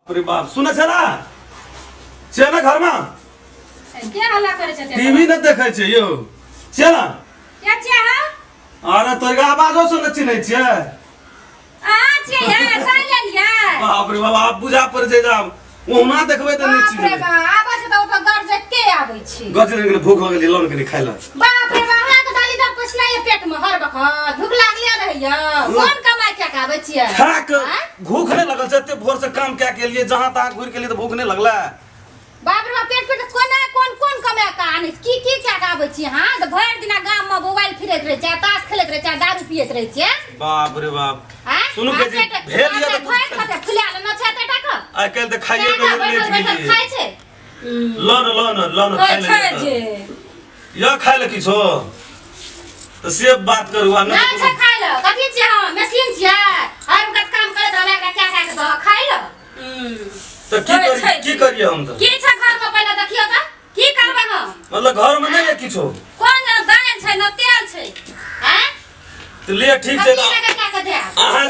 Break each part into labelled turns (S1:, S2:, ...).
S1: अरे बाप सुने छ ना छै ना घर में
S2: क्या हल्ला करे छ
S1: टीवी न देखे छ यो छै ना
S2: क्या छ
S1: अरे तोर आवाजो सुन चिन्है छ
S2: आ छ या साइल लिया
S1: बाप रे बाप आप बुझा पर जे जा ओना देखबै त नै चिन्है
S2: बाप रे बाप आबै छ त ओ त गरजे के आबै छी
S1: गजरे के भूख हो गेली लोन के खाइला
S2: बाप रे बाप हां के दाली द पसला ये पेट में हर बखत भूख लागले रहैया कोन कमाई के आबै छियै
S1: खाक भूख नै लगल छ एते भोर से काम क्या के लिए जहां तहां घुर के लिए त भूख नै लगला
S2: बाप रे बाप पेट कोन कमाई का आनी की क्या आबै छी हां त भर दिना गाम में मोबाइल फिरैत रहै छै ताश खेलैत रहै छै दारू पियैत रहै छै
S1: बाप रे बाप
S2: हां
S1: सुनु के जी भेल ये त
S2: खाय फुलाल न छै त टाका
S1: आइ काल त खाइए नै मिली
S2: खाय छै
S1: लन खाइ ले या खाइ ले किछो त से बात करू
S2: ना छै खाइ ल कथि छै हम मशीन छै हर वक्त काम करत रहला का क्या के द खाइ ल
S1: त की करिए हम त
S2: की छै घर में पहिले देखियो त की करबै हम
S1: मतलब घर में नै है किछो
S2: कोन दाल छै न तेल छै हैं
S1: त ले ठीक छै त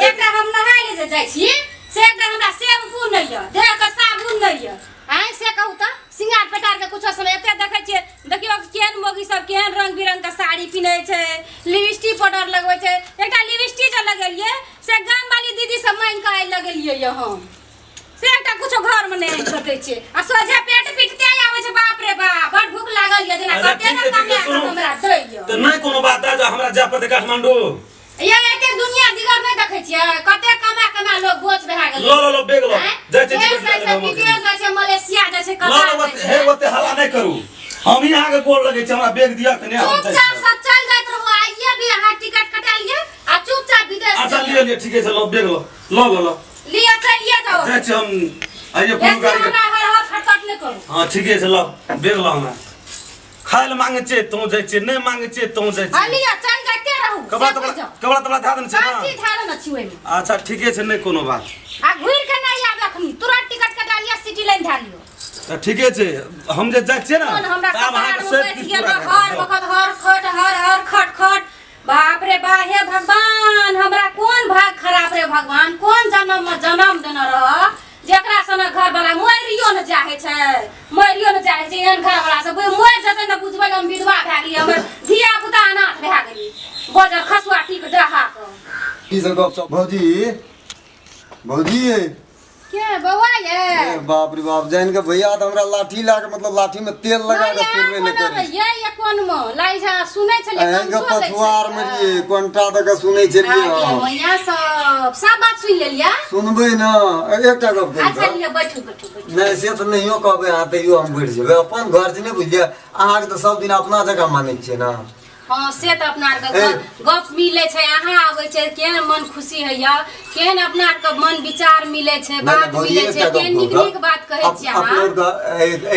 S2: एकटा हम नहाय ले जाइ छी से एकटा हमरा शैम्पू नै य देह के साबुन नै य हैं से कहू त सिंगार पेटार के कुछो समय एते देखै छियै देखियो केहन मोगी सब केहन रंग बिरंग के साड़ी पिनै छै लिपस्टिक पाउडर लगबै छै एकटा लिपस्टिक जे लगेलिए से गाम वाली दीदी सब मांग के आइ लगेलिए य हम से एकटा कुछो घर में नै छोटै छै आ सोझा पेट पिटते आबै छै बाप रे बाप बड़ भूख लागल य जेना कते न कमे हमरा दै य
S1: त नै कोनो बात आ हमरा जा पड़ते काठमांडू
S2: ये एते दुनिया दिगर नै देखै छियै कते कमा लोग बोझ भए गेल
S1: लो बेग लो जाय छै
S2: विदेश जाय छै मलेशिया जाय छै कतार
S1: हे ओते हल्ला नै करू हम यहां के गोल लगे छै हमरा बेग दिया कने हम
S2: चुपचाप सब चल जाइत रहू आइए भी हां टिकट कटा लिए आ चुपचाप विदेश
S1: अच्छा लिए ठीक है लो बेग लो
S2: लिए चलिए जाओ
S1: जाय छै हम आइए कोनो गाड़ी
S2: हमरा हर फटफट नै करू
S1: हां ठीक है लो बेग लो हमरा खाइल मांगे छै तू जाय छै नै मांगे छै तू जाय छै
S2: हालिया चल जाते रहू
S1: कबला धा देन छै ना
S2: अच्छी धार न छी ओइ में
S1: अच्छा ठीके छै नै कोनो बात
S2: आ घुर के नै याद रखनी तुरंत टिकट कटा लिया सिटी लाइन धा लियो
S1: त ठीके छै हम जे जाय छै ना
S2: हमरा
S1: तब अहाँ के सब किछ पूरा
S2: हर वक्त हर खट बाप रे बा हे भगवान हमरा कोन भाग खराब रे भगवान कोन जन्म में जन्म देना रह जेकरा सने घर वाला मरियो न चाहे छै एहन घर वाला सब मोर जते न बुझबै हम विधवा भए गेली हमर धिया पुता अनाथ भए गेली बजर खसुआ टीक डहा
S3: की सब गप सब भौजी
S2: के बौआ ये
S3: बाप रे बाप जान के भैया त हमरा लाठी ला के मतलब लाठी में तेल लगा के सुनबे न करे
S2: ये कोन में लाई जा सुनै छले
S3: एहन के पछुआर मरिए कोनटा द के सुनै छलिए
S2: मैया सब बात सुन लेलिया
S3: सुनबे न एकटा गप
S2: अच्छा लिया बैठू
S3: नै से त नहियो कहबे हां तइयो हम बैठ जेबै अपन घर से नै बुझलिए अहाँ के त सब दिन अपना जगह मानै छियै ना
S2: हां से त अपना के गप मिले छै अहाँ आबै छै केहन मन खुशी हैया केहन अपना के मन विचार मिले छै बात मिले छै केहन नीक बात कहै छी अहाँ
S3: अपन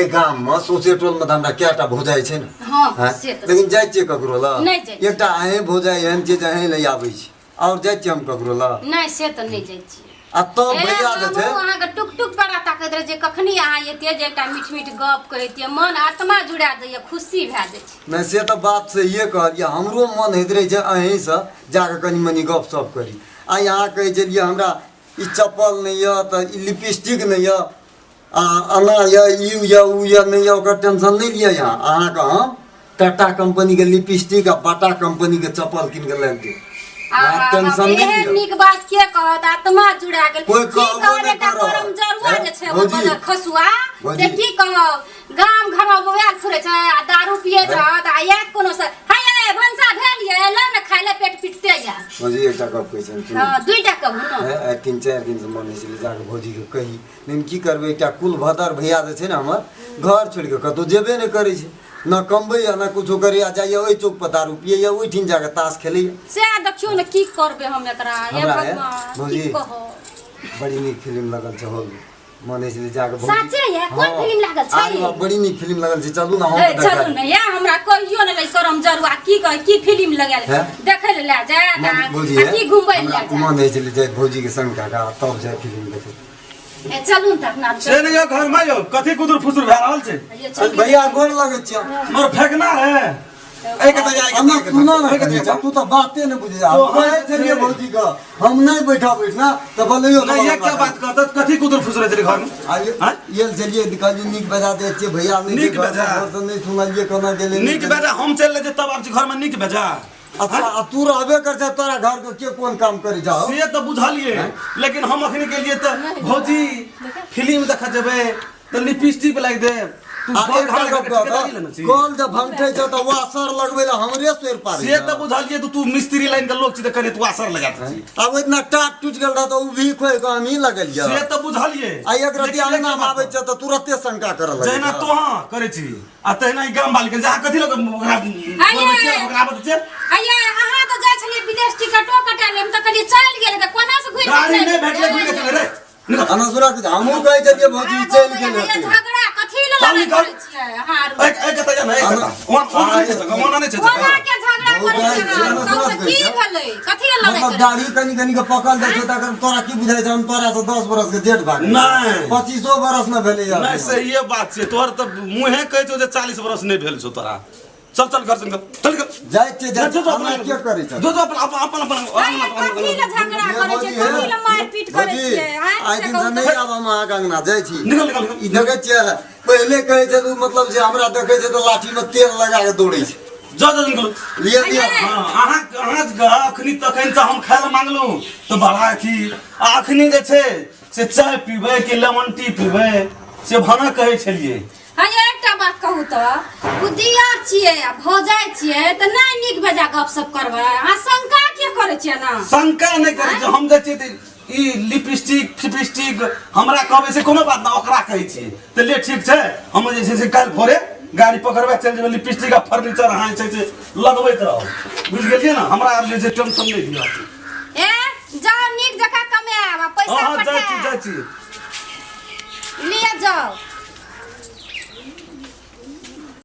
S3: ए गाम में सोसे टोल में हमरा केटा भोजाय छै न
S2: हां से त
S3: लेकिन जाय छियै ककरो ल
S2: नै जाय
S3: एकटा अहे भोजाय एहन चीज अहे ले आबै छी और जाय छियै हम ककरो ल
S2: नै से त नै जाय छी
S3: आ तो भैया जे छै
S2: अहाँ के टुक पड़ा ताकत रहे जे कखनी अहाँ एते जे एकटा मीठ गप कहैतियै मन आत्मा जुड़ा दैय खुशी भए जाइ छै
S3: नै से त बात से ये कहलिए हमरो मन हैत रहे छै अहीं से जाके कनी मनी गप सप करी आ यहाँ कहै छलिए हमरा ई चप्पल नै य त ई लिपस्टिक नै य आ अना य यू य उ य नै य ओकर टेंशन नै लिया यहाँ अहाँ के हम टाटा कंपनी के लिपस्टिक आ बाटा कंपनी के चप्पल किन के लान दे टेंशन नै लिया
S2: नीक बात के कहत आत्मा जुड़ा गेल
S3: कोई कहबो नै
S2: करम जरुआ जे छै ओ खसुआ से की कहब गाम घर में मोबाइल फुरे छै आ दारू पियत रहत आ एक कोनो से हाय भंसा भेल ये ल न खाइले पेट पिटते या
S3: भौजी एकटा गप कहै छै
S2: हां दुईटा कहू न
S3: 3-4 दिन से मन छै जाके भौजी के कही लेकिन की करबै एकटा कुल भदर भैया जे छै न हमर घर छोड़ के कतो जेबे नै करै छै न कमबै या न कुछो करे आ जाइए ओइ चौक पर दारू पिए या ओइ ठिन जाके ताश खेलै
S2: से देखियो न की करबे हम एकरा हे भगवान की कहो
S3: बड़ी नीक फिल्म लगल छै हॉल में माने छै जाके
S2: साचे ये कोन फिल्म लागल छै
S3: अरे बड़ी नीक फिल्म लगल छै चलू ना हम
S2: चलू न या हमरा कहियो न करम जरुआ की कह की फिल्म लगल देखै ले ले जा आ की घुमबै ले जा
S3: माने छै जे भौजी के संग काका तब जाय फिल्म देखे
S2: ए चलू त अपना
S1: से नै यो घर में यो कथि कुदुर फुसुर भए रहल छै
S3: भैया गोर लगै छियै
S1: मोर फेकना है एक तो जाएगा
S3: हम सुनो ना तू तो बातें नहीं बुझे जा कहे चलिए भौजी का हम नहीं बैठना तो बोले
S1: नहीं ये क्या बात करता कथी कुदर फुस रहे तेरे घर में
S3: आइए ये चलिए निकालिए निक बजा दे अच्छे भैया
S1: निक बजा
S3: तो नहीं सुनाइए कोना गेले
S1: निक बजा हम चल ले तब आप घर में निक बजा
S3: अच्छा तू रहबे कर जा तोरा घर के के कौन काम करे जाओ
S1: से तो बुझलिए लेकिन हम अखनी के लिए तो भौजी फिल्म देखा जेबे तो लिपस्टिक लाग दे
S3: कॉल जब भंगठे छ त वासर लगबेला हमरे सिर पार
S1: से त बुझलिए तू मिस्त्री लाइन के लोग छी त करे तू वासर लगा छी
S3: अब इतना टाट टूट गेल रह त उ भी खोय के हम ही लगलिए
S1: से त बुझलिए
S3: आ एक रति अंगना में आबै छ त तुरंते शंका करे लगे
S1: जेना तो हां करे छी आ तहिना ई गाम बाल के जा कथि लोग ओकरा ओकरा बत छे
S2: आइए अहाँ तो जाय छलिए विदेश टिकटो कटा लेम त कनी चल गेल त कोना से घुर
S1: गाड़ी में भेटले घुर के चले रे
S3: अनसुरा के हमहु कहे छलिए भौजी चल गेल
S2: ये झगड़ा कथि ल लड़ाई करे छियै हार
S1: एक त जाना एक ओना नहीं छे
S2: कोना के झगड़ा करे छियै सब की भेलै कथि ल लड़ाई करे
S3: दाढ़ी कनी के पकड़ दे छ त तोरा की बुझाय छ हम तोरा से 10 बरस के जेठ भाग
S1: नहीं
S3: 25 बरस में भेले यार
S1: नहीं सही ये बात छे तोर त मुंहे कह छो जे 40 बरस नहीं भेल छो तोरा चल चल घर चल
S3: जाय छे जा हमरा के करे छ
S1: जो अपन
S2: कथि ल झगड़ा करे छियै कथि ल मारपीट करे छियै
S3: आइ दिन से नहीं आब हम अहाँ अंगना जाय छी
S1: निकल
S3: ई देखे छियै पहले कहे छै तू मतलब जे हमरा देखे छै तो लाठी में तेल लगा के दौड़ै छै
S1: जो निकल
S3: लिए दिया
S1: हां अहाँ अखनी तखन से हम खाय ल मांगलू तो बड़ा थी अखनी जे छै से चाय पीबे कि लेमन टी पीबे से भना कहे छलिए
S2: हां एकटा बात कहू त बुद्धिया छियै आ भौजाय छियै त नै नीक बेजा गप सप करबै आ शंका के करे छियै ना
S1: शंका नहीं करे छै हम जे छै ई लिपस्टिक फिपस्टिक हमरा कहबे से कोनो बात ना ओकरा कहै छी त ले ठीक छै हम जे छै से काल भोरे गाड़ी पकड़बे चल जेबे लिपस्टिक आ फर्नीचर अहाँ छै से लगबैत रहो बुझ गेलिए ना हमरा ले जे टेंशन नहीं दिया
S2: ए जाओ नीक जका कमाएब पैसा पठाएब
S1: जा छी
S2: ले जाओ